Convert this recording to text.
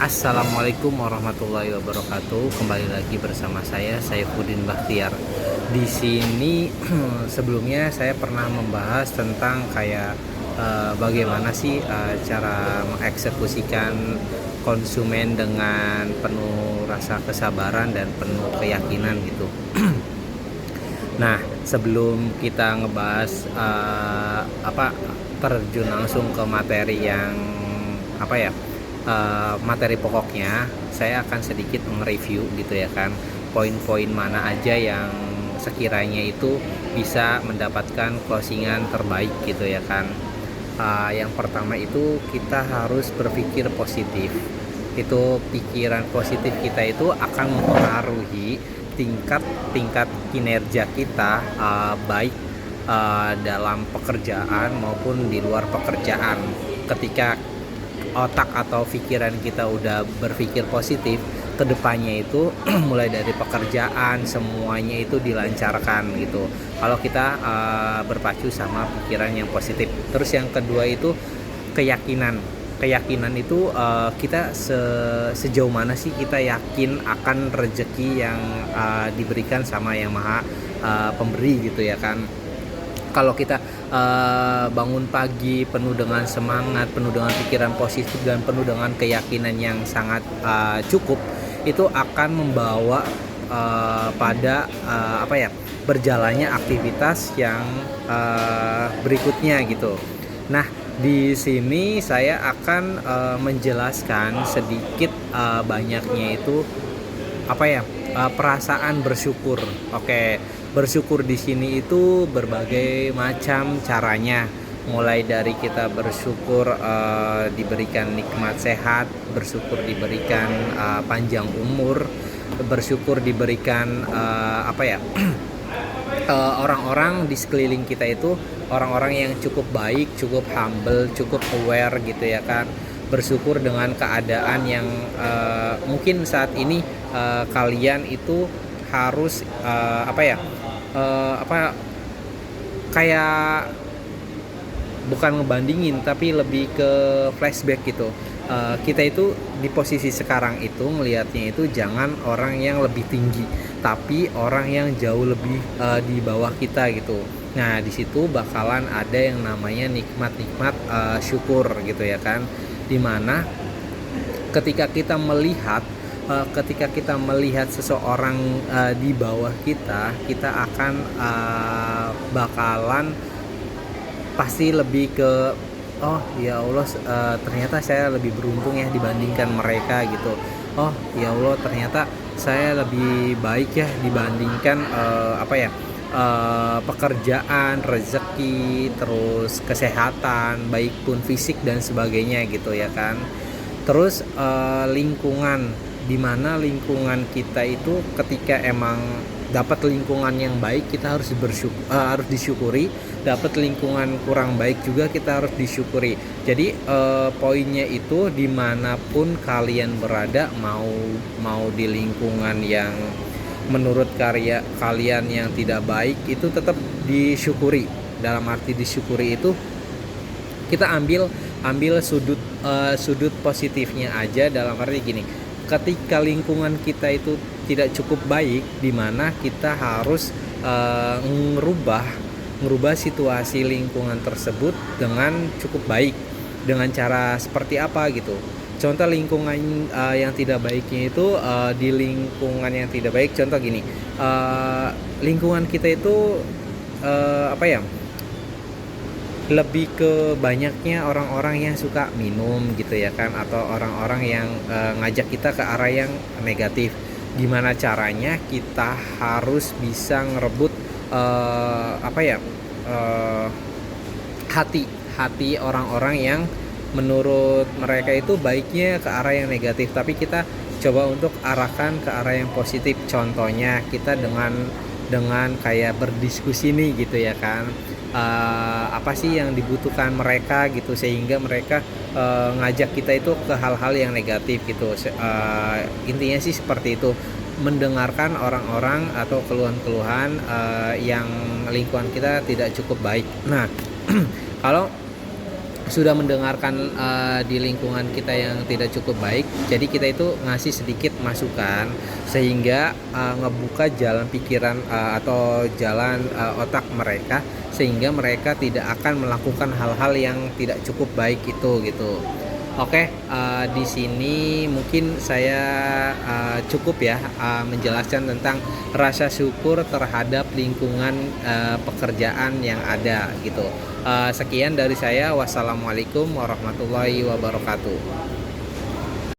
Assalamualaikum warahmatullahi wabarakatuh. Kembali lagi bersama saya Saifuddin Bakhtiar. Di sini sebelumnya saya pernah membahas tentang kayak bagaimana sih cara mengeksekusikan konsumen dengan penuh rasa kesabaran dan penuh keyakinan gitu. Nah, sebelum kita ngebahas terjun langsung ke materi yang materi pokoknya, saya akan sedikit nge-review gitu ya kan, poin-poin mana aja yang sekiranya itu bisa mendapatkan closingan terbaik gitu ya kan. Yang pertama itu kita harus berpikir positif. Itu pikiran positif kita itu akan mempengaruhi tingkat kinerja kita, baik dalam pekerjaan maupun di luar pekerjaan. Ketika otak atau pikiran kita udah berpikir positif, kedepannya itu mulai dari pekerjaan semuanya itu dilancarkan gitu kalau kita berpacu sama pikiran yang positif. Terus yang kedua itu keyakinan itu kita sejauh mana sih kita yakin akan rezeki yang diberikan sama yang maha pemberi gitu ya kan. Kalau kita bangun pagi penuh dengan semangat, penuh dengan pikiran positif dan penuh dengan keyakinan yang sangat cukup, itu akan membawa pada berjalannya aktivitas yang berikutnya gitu. Nah, di sini saya akan menjelaskan sedikit banyaknya itu perasaan bersyukur. Oke, bersyukur di sini itu berbagai macam caranya. Mulai dari kita bersyukur diberikan nikmat sehat, bersyukur diberikan panjang umur, bersyukur diberikan orang-orang di sekeliling kita itu orang-orang yang cukup baik, cukup humble, cukup aware gitu ya kan. Bersyukur dengan keadaan yang mungkin saat ini kalian itu harus kayak bukan ngebandingin tapi lebih ke flashback gitu. Kita itu di posisi sekarang itu ngelihatnya itu jangan orang yang lebih tinggi, tapi orang yang jauh lebih di bawah kita gitu. Nah, di situ bakalan ada yang namanya nikmat-nikmat syukur gitu ya kan. Dimana ketika kita melihat seseorang di bawah kita akan bakalan pasti lebih ke oh ya Allah, ternyata saya lebih beruntung ya dibandingkan mereka gitu. Oh ya Allah, ternyata saya lebih baik ya dibandingkan pekerjaan, rezeki, terus kesehatan, baik pun fisik dan sebagainya gitu ya kan. Terus lingkungan, dimana lingkungan kita itu ketika emang dapat lingkungan yang baik kita harus disyukuri, dapat lingkungan kurang baik juga kita harus disyukuri. Jadi poinnya itu dimanapun kalian berada, mau di lingkungan yang menurut kalian yang tidak baik itu tetap disyukuri. Dalam arti disyukuri itu kita ambil sudut positifnya aja, dalam arti gini, ketika lingkungan kita itu tidak cukup baik, dimana kita harus ngerubah situasi lingkungan tersebut dengan cukup baik. Dengan cara seperti apa gitu. Contoh lingkungan yang tidak baiknya itu di lingkungan yang tidak baik, contoh gini, lingkungan kita itu lebih ke banyaknya orang-orang yang suka minum gitu ya kan, atau orang-orang yang ngajak kita ke arah yang negatif. Gimana caranya kita harus bisa ngerebut hati orang-orang yang menurut mereka itu baiknya ke arah yang negatif, tapi kita coba untuk arahkan ke arah yang positif. Contohnya kita dengan kayak berdiskusi nih gitu ya kan, apa sih yang dibutuhkan mereka gitu, sehingga mereka ngajak kita itu ke hal-hal yang negatif gitu. Intinya sih seperti itu, mendengarkan orang-orang atau keluhan-keluhan yang lingkungan kita tidak cukup baik. Nah, kalau sudah mendengarkan di lingkungan kita yang tidak cukup baik, jadi kita itu ngasih sedikit masukan sehingga ngebuka jalan pikiran atau jalan otak mereka, sehingga mereka tidak akan melakukan hal-hal yang tidak cukup baik itu gitu. Oke, di sini mungkin saya cukup ya menjelaskan tentang rasa syukur terhadap lingkungan pekerjaan yang ada gitu. Sekian dari saya. Wassalamualaikum warahmatullahi wabarakatuh.